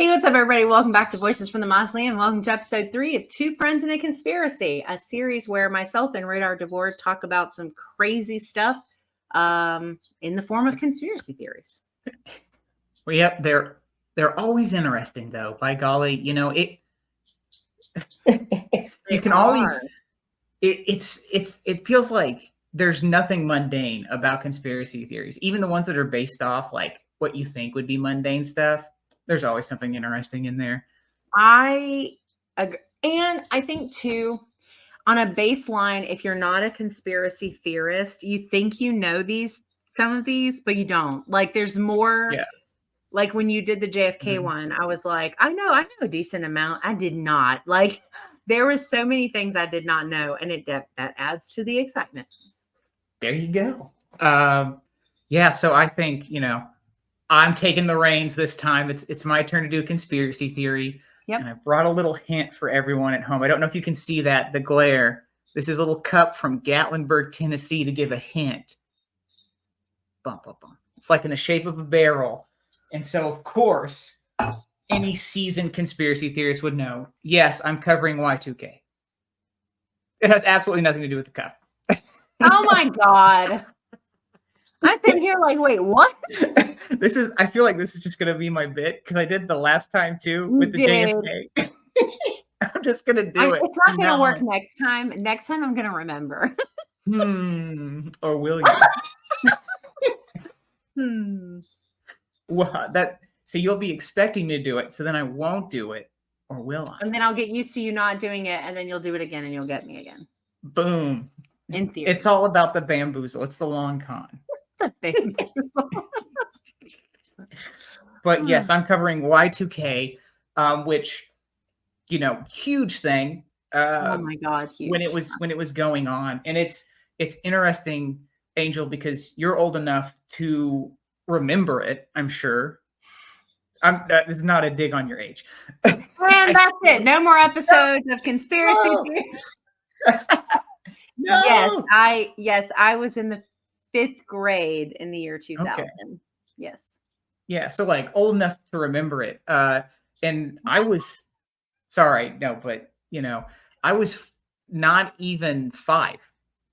Hey, what's up, everybody? Welcome back to Voices from the Mausoleum. Welcome to episode 3 of Two Friends and a Conspiracy, a series where myself and Radar DeVore talk about some crazy stuff in the form of conspiracy theories. Well, yep, they're always interesting, though. By golly, it you can always it feels like there's nothing mundane about conspiracy theories, even the ones that are based off like what you think would be mundane stuff. There's always something interesting in there. I agree. And I think too, on a baseline, if you're not a conspiracy theorist, you think you know some of these, but you don't. Like there's more. Yeah. Like when you did the JFK one, I was like, I know a decent amount. I did not. Like there was so many things I did not know, and that adds to the excitement. There you go. Yeah, so I think, I'm taking the reins this time. It's my turn to do a conspiracy theory. Yep. And I brought a little hint for everyone at home. I don't know if you can see that, the glare. This is a little cup from Gatlinburg, Tennessee, to give a hint. Bum, bum, bum. It's like in the shape of a barrel. And so, of course, any seasoned conspiracy theorist would know, yes, I'm covering Y2K. It has absolutely nothing to do with the cup. Oh, my God. I'm sitting here like, wait, what? I feel like this is just going to be my bit because I did the last time, too, with the JFK. I'm just going to do it. It's not going to work next time. Next time, I'm going to remember. Or will you? Well, so you'll be expecting me to do it, so then I won't do it, or will I? And then I'll get used to you not doing it, and then you'll do it again, and you'll get me again. Boom. In theory. It's all about the bamboozle. It's the long con. The bamboozle. But yes, I'm covering Y2K, which, huge thing. Oh my God, huge. When it was going on, and it's interesting, Angel, because you're old enough to remember it. I'm sure. This is not a dig on your age. And that's it. No more episodes of conspiracy theories. No. Yes, I was in the 5th grade in the year 2000. Okay. Yes. Yeah, so like old enough to remember it. And I was sorry, no, but I was not even 5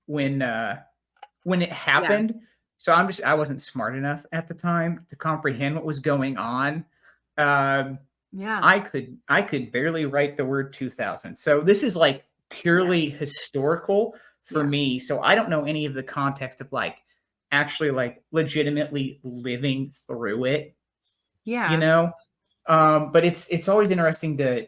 when it happened. Yeah. So I wasn't smart enough at the time to comprehend what was going on. Yeah. I could barely write the word 2000. So this is like purely historical for me. So I don't know any of the context of like actually like legitimately living through it. Yeah. But it's always interesting to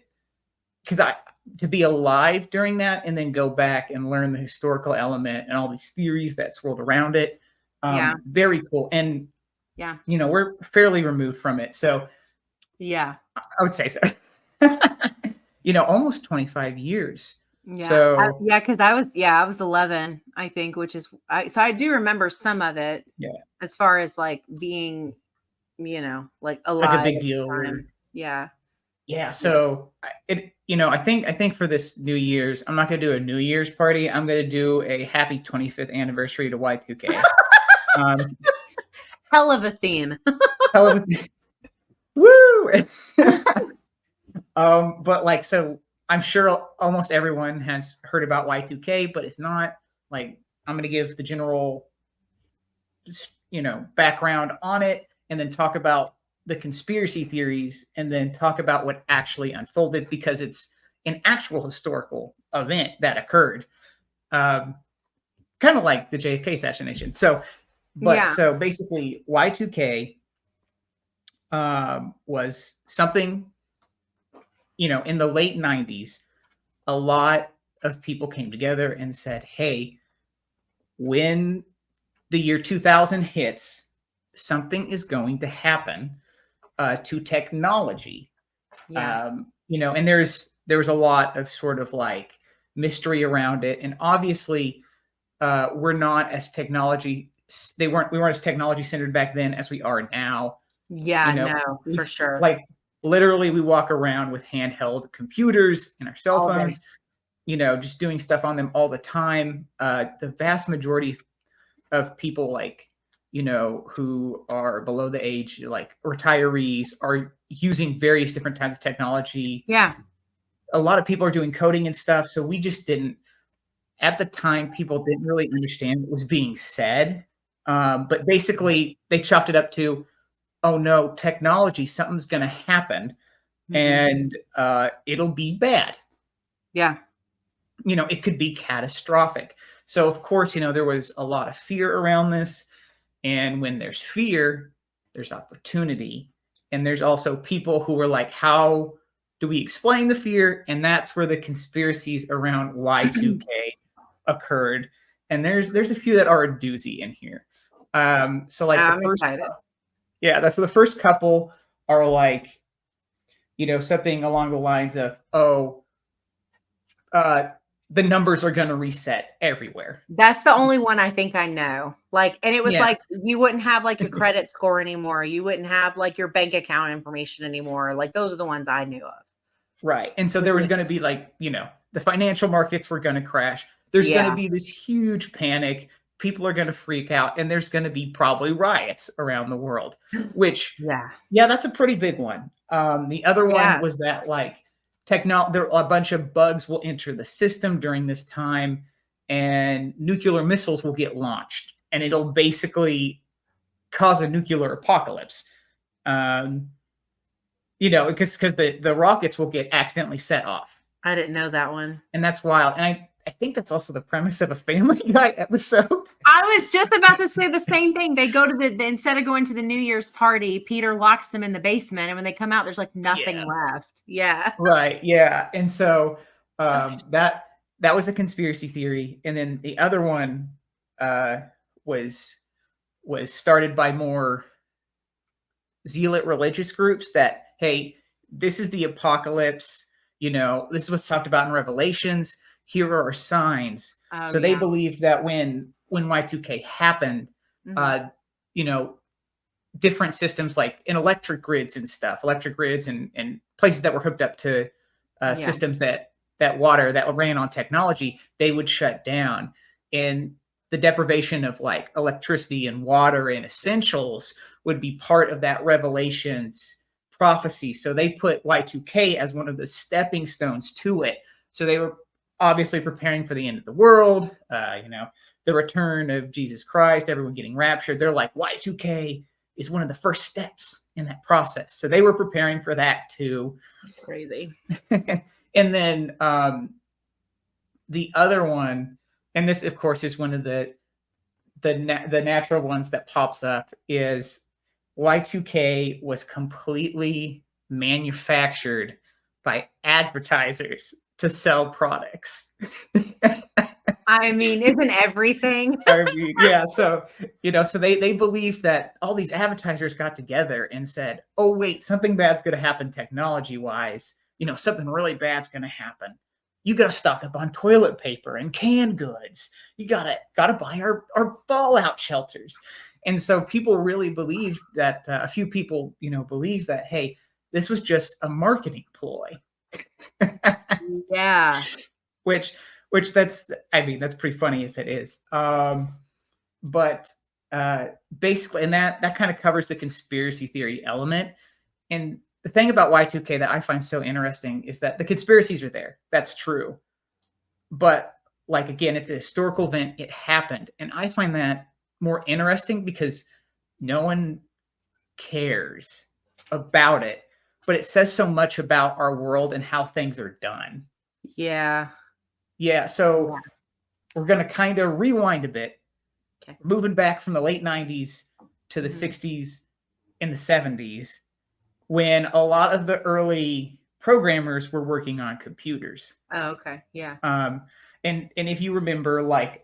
be alive during that and then go back and learn the historical element and all these theories that swirled around it. Very cool. And we're fairly removed from it. So yeah, I would say so. Almost 25 years. Yeah. So because I was 11, I think, so I do remember some of it. Yeah. As far as like being, like alive. Like a big deal. Yeah. Yeah. So I think for this New Year's, I'm not going to do a New Year's party. I'm going to do a happy 25th anniversary to Y2K. Hell of a theme. Hell of a theme. Woo! But like, so I'm sure almost everyone has heard about Y2K, but if not, like, I'm going to give the general, background on it, and then talk about the conspiracy theories, and then talk about what actually unfolded, because it's an actual historical event that occurred, kind of like the JFK assassination. So basically, Y2K was something. In the late 90s, a lot of people came together and said, hey, when the year 2000 hits, something is going to happen to technology. Yeah. And there was a lot of sort of like mystery around it. And obviously, we're not as we weren't as technology centered back then as we are now. Yeah, no, for sure. Like, literally, we walk around with handheld computers and our cell phones, just doing stuff on them all the time. The vast majority of people like who are below the age, like retirees, are using various different types of technology. Yeah. A lot of people are doing coding and stuff. So we just didn't, at the time, people didn't really understand what was being said. But basically, they chopped it up to, oh no, technology, something's going to happen, and it'll be bad. Yeah. It could be catastrophic. So, of course, there was a lot of fear around this. And when there's fear, there's opportunity. And there's also people who were like, how do we explain the fear? And that's where the conspiracies around Y2K occurred. And there's a few that are a doozy in here. So like I'm the first, excited. that's the first couple are like, something along the lines of, the numbers are going to reset everywhere. That's the only one I think I know. Like, and it was Yeah. like, you wouldn't have like your credit score anymore. You wouldn't have like your bank account information anymore. Like, those are the ones I knew of. Right. And so there was going to be like, the financial markets were going to crash. There's going to be this huge panic. People are going to freak out, and there's going to be probably riots around the world, which, that's a pretty big one. The other one was that like a bunch of bugs will enter the system during this time, and nuclear missiles will get launched, and it'll basically cause a nuclear apocalypse. Because the rockets will get accidentally set off. I didn't know that one. And that's wild. And I think that's also the premise of a Family Guy episode. I was just about to say the same thing. They go to instead of going to the New Year's party, Peter locks them in the basement. And when they come out, there's like nothing left. Yeah. Right. Yeah. And so that was a conspiracy theory. And then the other one was started by more zealot religious groups that, hey, this is the apocalypse. This is what's talked about in Revelations. Here are our signs. So they believe that when Y2K happened, different systems like in electric grids and places that were hooked up to systems that ran on technology, they would shut down. And the deprivation of like electricity and water and essentials would be part of that Revelations prophecy. So they put Y2K as one of the stepping stones to it. So they were obviously preparing for the end of the world, the return of Jesus Christ, everyone getting raptured. They're like, Y2K is one of the first steps in that process. So they were preparing for that too. That's crazy. And then the other one, and this of course is one of the natural ones that pops up, is Y2K was completely manufactured by advertisers to sell products. I mean, isn't everything? Yeah. So, so they believe that all these advertisers got together and said, oh, wait, something bad's going to happen technology wise. Something really bad's going to happen. You got to stock up on toilet paper and canned goods. You got to buy our fallout shelters. And so people really believed that, a few people, believe that, hey, this was just a marketing ploy. Yeah. Which that's pretty funny if it is. But basically, and that kind of covers the conspiracy theory element. And the thing about Y2K that I find so interesting is that the conspiracies are there. That's true. But like, again, it's a historical event. It happened. And I find that more interesting because no one cares about it, but it says so much about our world and how things are done. Yeah. Yeah. So we're going to kind of rewind a bit, moving back from the late 90s to the 60s and the 70s, when a lot of the early programmers were working on computers. Oh, okay. Yeah. And if you remember, like,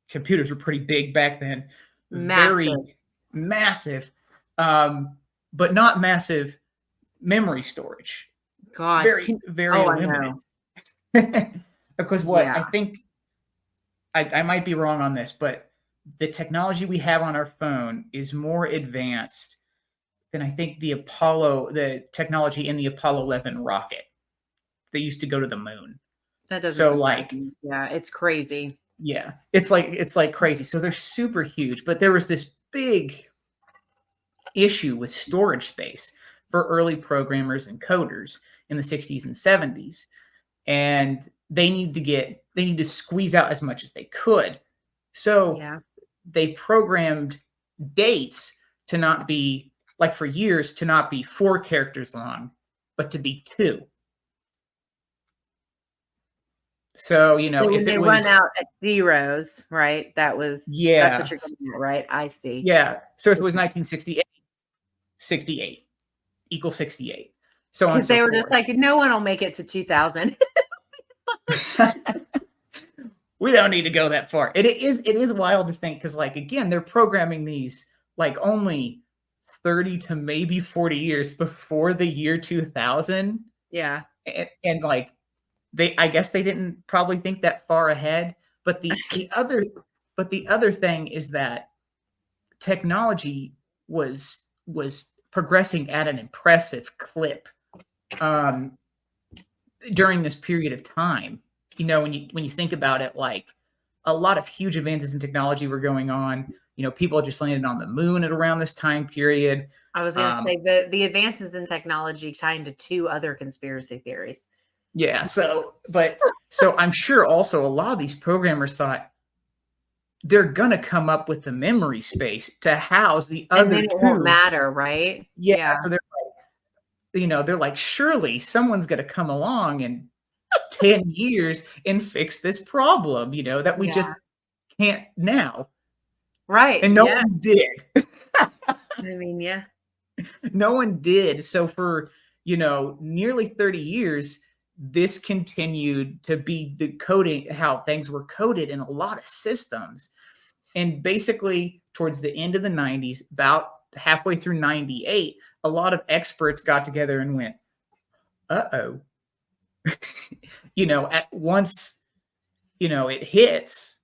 computers were pretty big back then. Massive. Very massive, but not massive memory storage. God. Very limited. Because I think, I might be wrong on this, but the technology we have on our phone is more advanced than I think the technology in the Apollo 11 rocket. They used to go to the moon. That doesn't. So like, yeah, it's crazy. Yeah, it's like crazy. So they're super huge, but there was this big issue with storage space for early programmers and coders in the 60s and 70s. And they need to squeeze out as much as they could. So Yeah. they programmed dates to not be like for years to not be 4 characters long, but to be 2. So, So when if it they run was out at zeros, right? That's yeah, what you're getting at, right? I see. yeah. So if it was 1968, 68 equals 68. So on and Because so they were just forth. like, no one will make it to 2000. We don't need to go that far. It is wild to think because, like, again, they're programming these like only 30 to maybe 40 years before the year 2000. Yeah. And like I guess they didn't probably think that far ahead. But the other thing is that technology was progressing at an impressive clip during this period of time. When you think about it, like a lot of huge advances in technology were going on. People just landed on the moon at around this time period. I was going to say the advances in technology tie into 2 other conspiracy theories. Yeah. So I'm sure also a lot of these programmers thought they're going to come up with the memory space to house the other and then it won't matter, right? Yeah. So they're like, surely someone's going to come along in 10 years and fix this problem, that we just can't now. Right. And no one did. I mean, yeah. No one did. So for, nearly 30 years, this continued to be the coding, how things were coded in a lot of systems. And basically towards the end of the 90s, about halfway through 98, a lot of experts got together and went, uh-oh. At once, it hits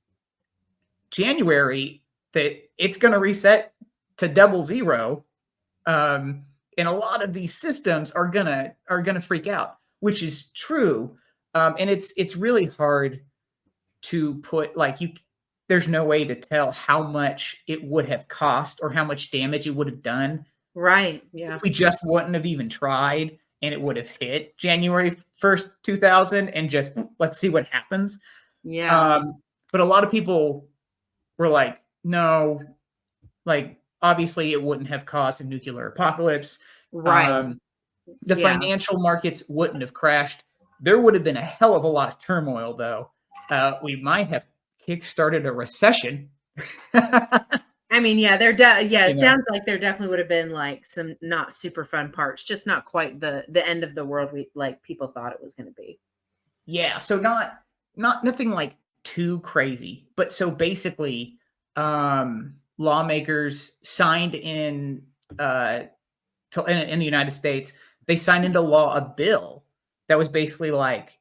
January that it's going to reset to 00. And a lot of these systems are gonna freak out, which is true. And it's really hard to put there's no way to tell how much it would have cost or how much damage it would have done. Right. Yeah. If we just wouldn't have even tried and it would have hit January 1st, 2000 and just let's see what happens. Yeah. But a lot of people were like, no, like obviously it wouldn't have caused a nuclear apocalypse. Right. The financial markets wouldn't have crashed. There would have been a hell of a lot of turmoil, though. We might have kickstarted a recession. I mean, yeah, it sounds like there definitely would have been like some not super fun parts, just not quite the end of the world people thought it was going to be. Yeah, so nothing like too crazy, but so basically, lawmakers signed in the United States. They signed into law a bill that was basically like,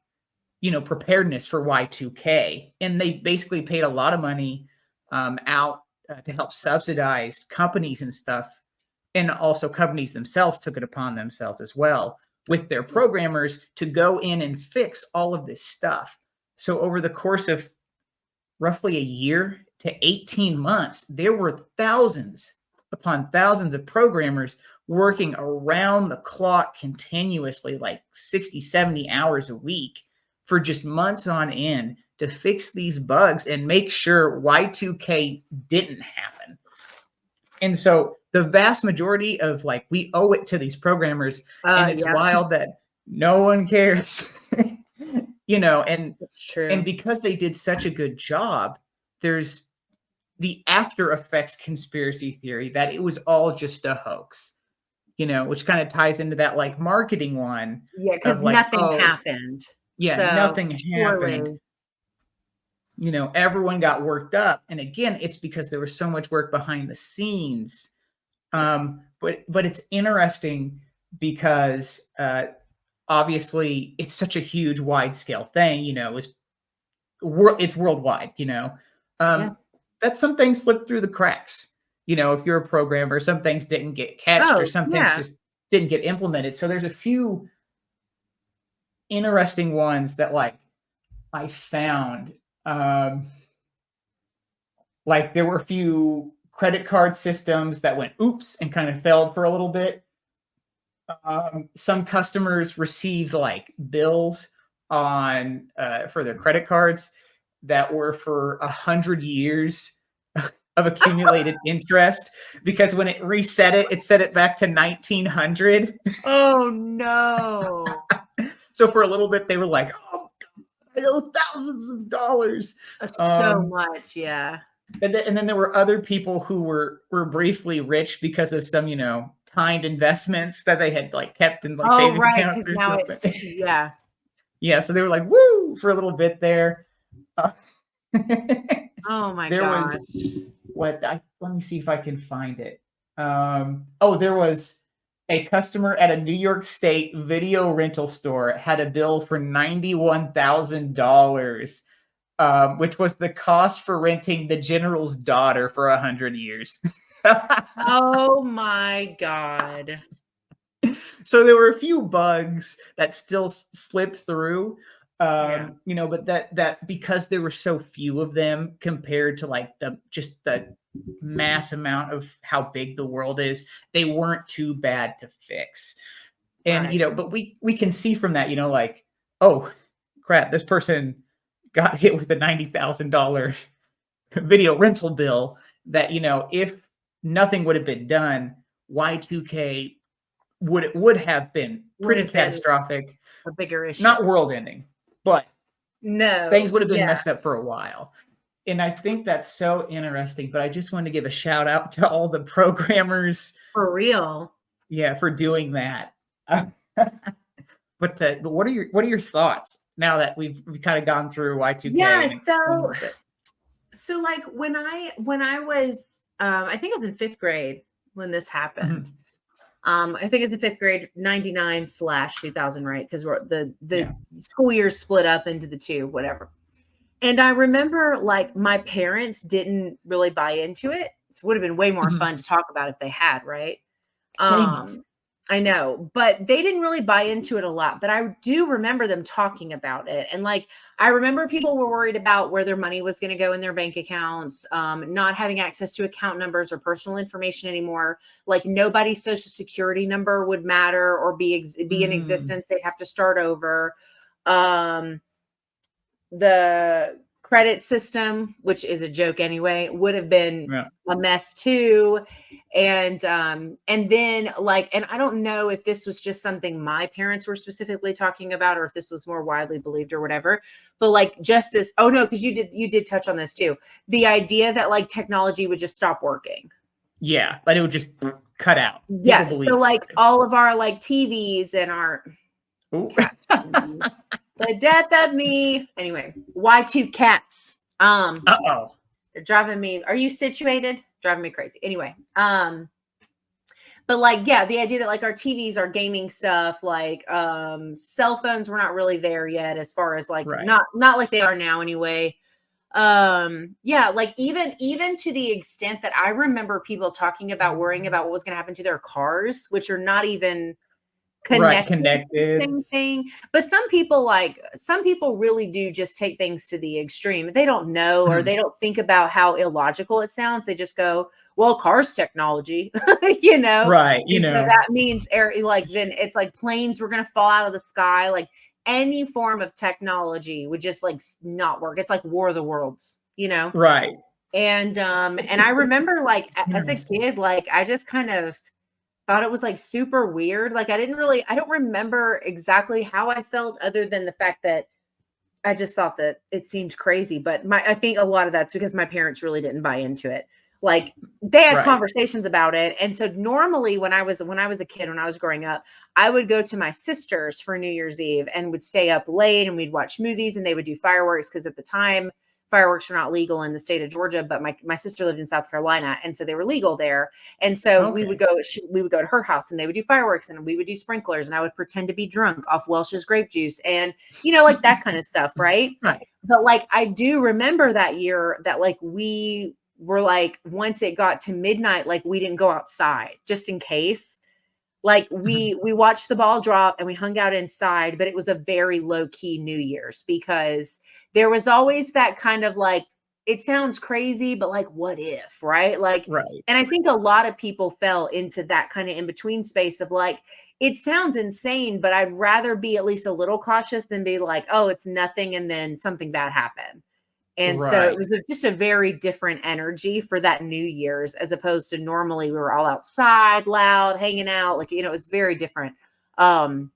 preparedness for Y2K, and they basically paid a lot of money out to help subsidize companies and stuff, and also companies themselves took it upon themselves as well with their programmers to go in and fix all of this stuff. So over the course of roughly a year to 18 months, there were thousands upon thousands of programmers working around the clock continuously, like 60, 70 hours a week for just months on end to fix these bugs and make sure Y2K didn't happen. And so the vast majority of we owe it to these programmers, and it's wild that no one cares, and it's true. And because they did such a good job, there's the after effects conspiracy theory that it was all just a hoax, which kind of ties into that marketing one. Yeah, because nothing happened. Yeah, so, nothing happened. Everyone got worked up. And again, it's because there was so much work behind the scenes. But it's interesting because obviously it's such a huge wide scale thing, it's worldwide, that some things slip through the cracks. If you're a programmer, some things didn't get catched or some things just didn't get implemented. So there's a few interesting ones that I found. like there were a few credit card systems that went oops and kind of failed for a little bit. Some customers received like bills on for their credit cards that were for 100 years of accumulated interest, because when it reset it, it set it back to 1900. Oh no. So for a little bit, they were like, "Oh, I owe thousands of dollars." So much, yeah. And then there were other people who were briefly rich because of some, timed investments that they had like kept in like Oh, savings right, accounts because or now something. yeah. Yeah, so they were like, "Woo!" for a little bit there. Uh, Oh my there God. was let me see if I can find it. There was a customer at a New York State video rental store had a bill for $91,000, which was the cost for renting the general's daughter for 100 years. Oh my God. So there were a few bugs that still slipped through, Yeah. but that because there were so few of them compared to like the mass amount of how big the world is, they weren't too bad to fix. And Right. but we can see from that, like, oh crap, this person got hit with a $90,000 video rental bill that, if nothing would have been done, Y2K would have been Would pretty have been catastrophic, a bigger issue. not world ending, but No. things would have been Yeah. messed up for a while. And I think that's so interesting, but I just want to give a shout out to all the programmers, For real. yeah, for doing that. But what are your thoughts now that we've kind of gone through Y2K? Yeah, and explained a little bit? so like when I was I think I was in 5th grade when this happened. Mhm. I think it's in 5th grade, 99/2000, right? Because the Yeah. school year split up into the two, whatever. And I remember like my parents didn't really buy into it. So it would have been way more Mhm. fun to talk about if they had, right? Dang it. I know, but they didn't really buy into it a lot. But I do remember them talking about it. And like, I remember people were worried about where their money was going to go in their bank accounts, not having access to account numbers or personal information anymore. Like nobody's social security number would matter or be in Mm. existence. They'd have to start over. The credit system, which is a joke anyway, would have been Yeah. a mess too. And then like, and I don't know if this was just something my parents were specifically talking about or if this was more widely believed or whatever, but like just this, oh no, because you did touch on this too. The idea that like technology would just stop working. Yeah, but it would just cut out. Yeah. People believe So like it. all of our like TVs and our Ooh. the death of me. Anyway, Y2 cats. Uh-oh. They're driving me. Are you situated? Driving me crazy. Anyway, but like, yeah, the idea that like our TVs are gaming stuff, like cell phones were not really there yet as far as like Right. not like they are now anyway. Yeah, like even to the extent that I remember people talking about worrying about what was going to happen to their cars, which are not even connected. Same thing. But some people really do just take things to the extreme. They don't know or they don't think about how illogical it sounds. They just go, well, cars technology, Right. So that means air, like then it's like planes were gonna fall out of the sky. Like any form of technology would just like not work. It's like War of the Worlds, Right. And I remember like as a kid, like I just kind of thought it was like super weird. Like I don't remember exactly how I felt other than the fact that I just thought that it seemed crazy. But I think a lot of that's because my parents really didn't buy into it. Like they had conversations about it. And so normally when I was a kid, when I was growing up, I would go to my sister's for New Year's Eve and would stay up late and we'd watch movies and they would do fireworks. Cause at the time fireworks were not legal in the state of Georgia, but my sister lived in South Carolina. And so they were legal there. And so we would go to her house and they would do fireworks and we would do sprinklers and I would pretend to be drunk off Welch's grape juice and, like that kind of stuff. Right. Right. But like, I do remember that year that like, we were like, once it got to midnight, like we didn't go outside just in case. Like we watched the ball drop and we hung out inside, but it was a very low key New Year's because there was always that kind of like it sounds crazy, but like, what if, right? Like, Right. and I think a lot of people fell into that kind of in between space of like, it sounds insane, but I'd rather be at least a little cautious than be like, oh, it's nothing, and then something bad happened. And so it Right. was just a very different energy for that New Year's, as opposed to normally we were all outside, loud, hanging out. Like, it was very different. Um,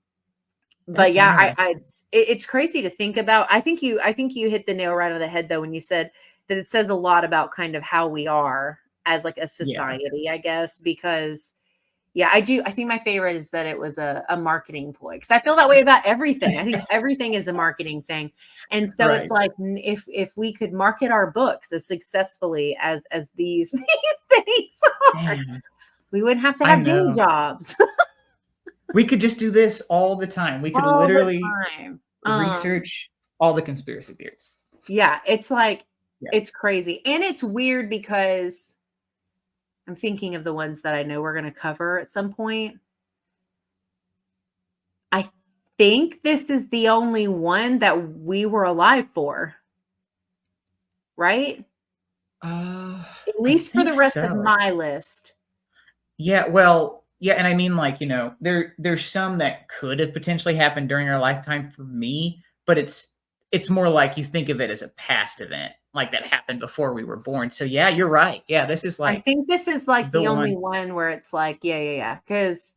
but That's yeah, interesting. it's crazy to think about. I think you hit the nail right on the head though when you said that it says a lot about kind of how we are as like a Yeah. society, I guess, because yeah, I do. I think my favorite is that it was a marketing ploy, because I feel that way about everything. I think everything is a marketing thing, and so it's Right. like if we could market our books as successfully as these things are, Man, we wouldn't have to I have day know. jobs We could just do this all the time. We could all the literally time. research all the conspiracy theories. Yeah, it's like Yeah. it's crazy, and it's weird because I'm thinking of the ones that I know we're going to cover at some point. I think this is the only one that we were alive for, right? Uh, At I least for think the rest of so. my list. Yeah, well, yeah, and I mean, like, there's some that could have potentially happened during our lifetime for me, but it's more like you think of it as a past event, like that happened before we were born. So yeah, you're right. Yeah, this is I like think this is like the the only one. one where it's like, yeah. Because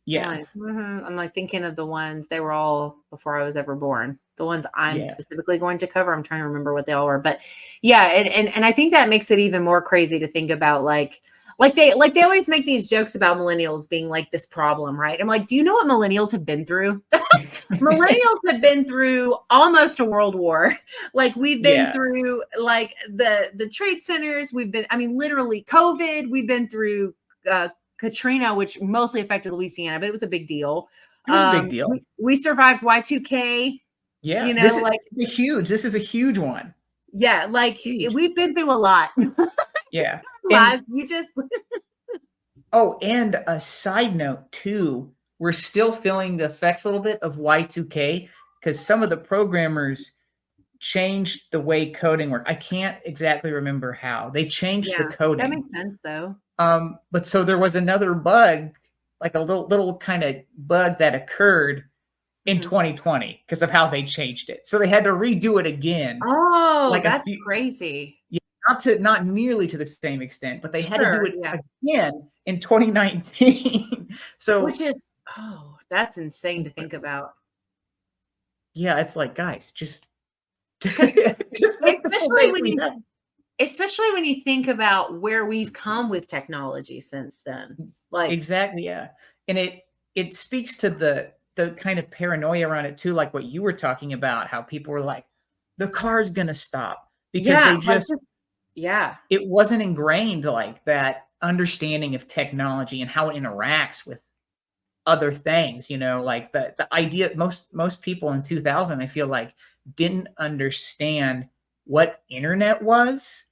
Yeah, I'm like thinking of the ones they were all before I was ever born. The ones I'm yeah, specifically going to cover. I'm trying to remember what they all were, but yeah, and I think that makes it even more crazy to think about like they always make these jokes about millennials being like this problem, right? I'm like, do you know what millennials have been through? Millennials have been through almost a world war. Like we've been yeah. through like the trade centers. We've been, I mean, literally COVID. We've been through uh, Katrina, which mostly affected Louisiana, but it was a big deal. It was a big deal. We survived Y2K. Yeah, Like this is a huge one. yeah, like Huge. we've been through a lot. Yeah. And Lives, you just oh, and a side note too, we're still feeling the effects a little bit of Y2K because some of the programmers changed the way coding worked. I can't exactly remember how. They changed the yeah, that coding. makes sense though. But so there was another bug, like a little kind of bug that occurred in Mhm. 2020 because of how they changed it. So they had to redo it again, Oh, like a that's few, crazy. yeah, not nearly to the same extent, but they had to do Sure, it yeah. again in 2019. Which So is that's insane to think about. yeah, it's like, guys, just Because just make the full especially date when we you have. especially when you think about where we've come with technology since then. Like, Exactly, yeah. And it speaks to the kind of paranoia around it too, like what you were talking about, how people were like, the car's gonna stop because yeah, they like just yeah. it wasn't ingrained like that understanding of technology and how it interacts with other things, like the idea most people in 2000, I feel like, didn't understand what internet was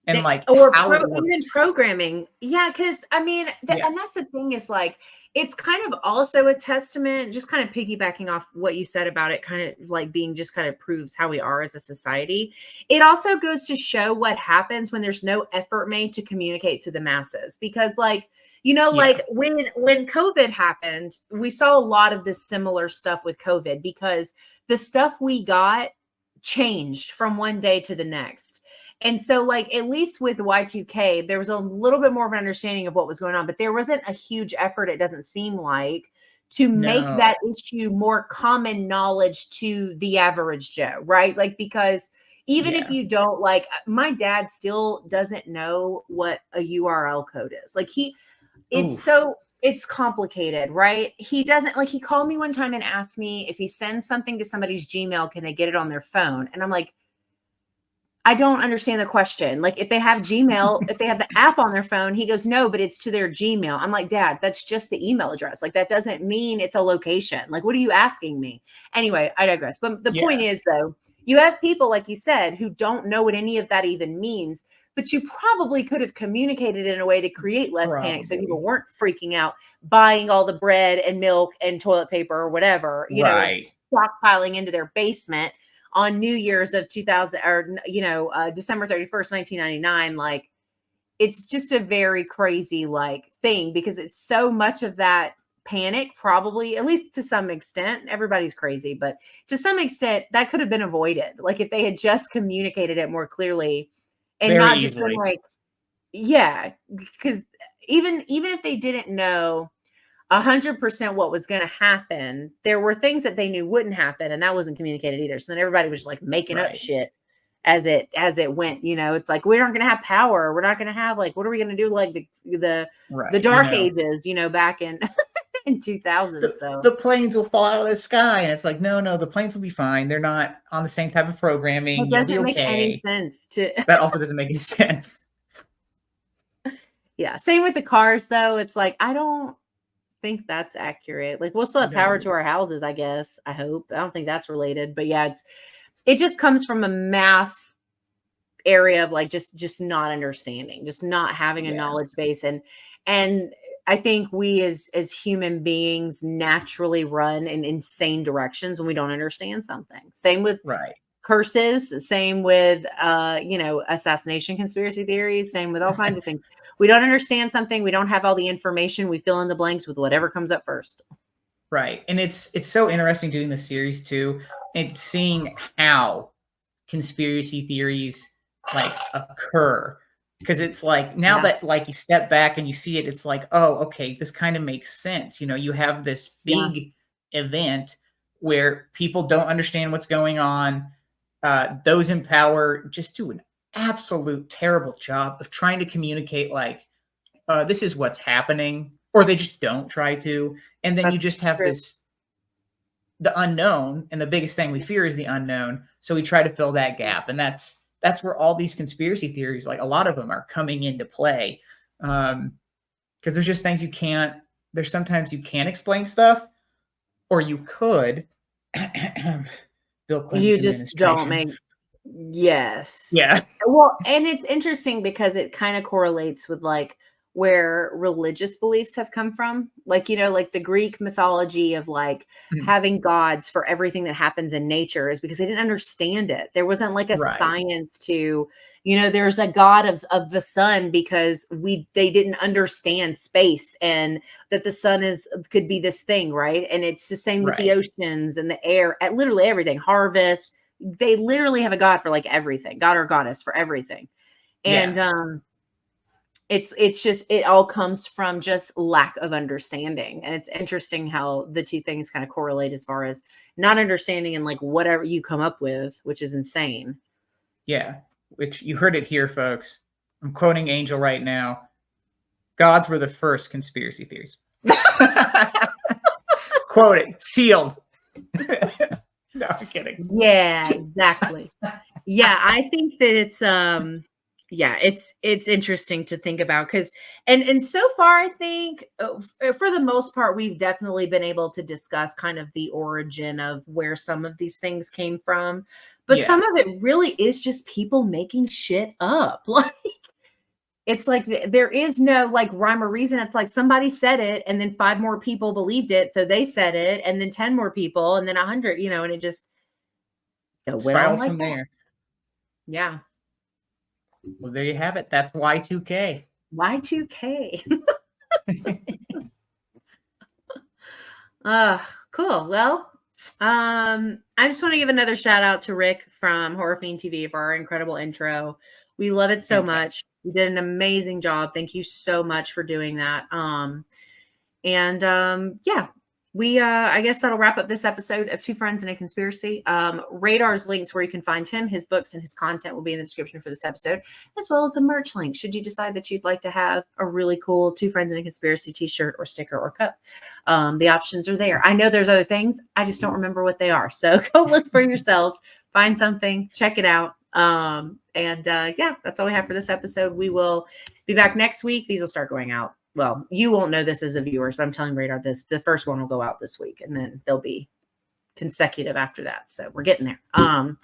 and like Or how it even worked. programming. Yeah, because I mean, Yeah. and that's the thing is like, it's kind of also a testament, just kind of piggybacking off what you said about it, kind of like being just kind of proves how we are as a society. It also goes to show what happens when there's no effort made to communicate to the masses. Because, like, Yeah. like when COVID happened, we saw a lot of this similar stuff with COVID because the stuff we got changed from one day to the next. And so, like, at least with Y2K, there was a little bit more of an understanding of what was going on, but there wasn't a huge effort, it doesn't seem like, to make No. that issue more common knowledge to the average Joe, right? Like, because even if Yeah. you don't, like, my dad still doesn't know what a URL code is. Like, Oof. it's complicated, right? He doesn't like, he called me one time and asked me if he sends something to somebody's Gmail, can they get it on their phone? And I'm like, I don't understand the question. Like, if they have Gmail, if they have the app on their phone, he goes, no, but it's to their Gmail. I'm like, Dad, that's just the email address. Like, that doesn't mean it's a location. Like, what are you asking me? Anyway, I digress. But the point Yeah. is, though, you have people, like you said, who don't know what any of that even means, but you probably could have communicated in a way to create less panic so people Probably. weren't freaking out, buying all the bread and milk and toilet paper or whatever, Right. stockpiling into their basement on New Year's of 2000 or, December 31st, 1999. Like, it's just a very crazy like thing because it's so much of that panic, probably, at least to some extent. Everybody's crazy, but to some extent that could have been avoided. Like if they had just communicated it more clearly and Very not just been easily. like, yeah, because even if they didn't know 100% what was going to happen, there were things that they knew wouldn't happen, and that wasn't communicated either. So then everybody was like making up Right. shit as it went. It's like we're not going to have power. We're not going to have like what are we going to do like the Right. dark ages, back in in 2000. So The planes will fall out of the sky, and it's like no, the planes will be fine. They're not on the same type of programming. it You'll be doesn't make any okay. sense to That also doesn't make any sense. yeah. Same with the cars though. It's like I don't think that's accurate. Like we'll still have power to our houses, I guess. I hope. I don't think that's related, but yeah, it just comes from a mass area of like just not understanding, just not having a knowledge base. And I think we as human beings naturally run in insane directions when we don't understand something. Same with curses, same with assassination conspiracy theories, same with all kinds of things. We don't understand something, we don't have all the information, we fill in the blanks with whatever comes up first. Right. And it's so interesting doing this series too and seeing how conspiracy theories like occur, because it's like now that like you step back and you see it, it's like, oh, okay, this kind of makes sense. You have this big event where people don't understand what's going on. Those in power just do an absolute terrible job of trying to communicate like, this is what's happening, or they just don't try to. And then you just have the unknown, and the biggest thing we fear is the unknown. So we try to fill that gap, and that's where all these conspiracy theories, like a lot of them, are coming into play. Because there's just things there's sometimes you can't explain stuff, or you could. Bill Clinton's you just don't make. Yes. Yeah. Well, and it's interesting because it kind of correlates with like where religious beliefs have come from. Like, like the Greek mythology of like having gods for everything that happens in nature is because they didn't understand it. There wasn't like a science to, there's a god of the sun because they didn't understand space and that the sun could be this thing, right? And it's the same with the oceans and the air, at literally everything, harvest. They literally have a god for like everything, god or goddess for everything. And it's just, it all comes from just lack of understanding. And it's interesting how the two things kind of correlate as far as not understanding and like whatever you come up with, which is insane. Yeah. Which you heard it here, folks. I'm quoting Angel right now. Gods were the first conspiracy theories. Quote it. Sealed. No, I'm kidding. Yeah, exactly. Yeah, I think that it's it's interesting to think about because and so far I think for the most part we've definitely been able to discuss kind of the origin of where some of these things came from, but some of it really is just people making shit up. Like it's like there is no like rhyme or reason. It's like somebody said it and then 5 more people believed it, so they said it, and then 10 more people, and then 100, and it just went on like from that. there. Yeah. Well, there you have it. That's Y2K. Y2K. Cool. Well, I just want to give another shout out to Rick from Horror Fiend TV for our incredible intro. We love it so much. You did an amazing job. Thank you so much for doing that. We I guess that'll wrap up this episode of Two Friends and a Conspiracy. Radar's links where you can find him, his books, and his content will be in the description for this episode, as well as a merch link should you decide that you'd like to have a really cool Two Friends and a Conspiracy t-shirt or sticker or cup. The options are there. I know there's other things, I just don't remember what they are, so go look for yourselves, find something, check it out. That's all we have for this episode. We will be back next week. These will start going out. Well, you won't know this as the viewers, but I'm telling Radar this. The first one will go out this week, and then they'll be consecutive after that. So we're getting there to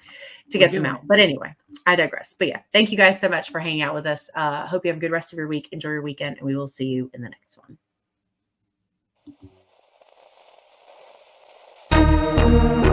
get them out. But anyway, I digress. But yeah, thank you guys so much for hanging out with us. Hope you have a good rest of your week. Enjoy your weekend, and we will see you in the next one.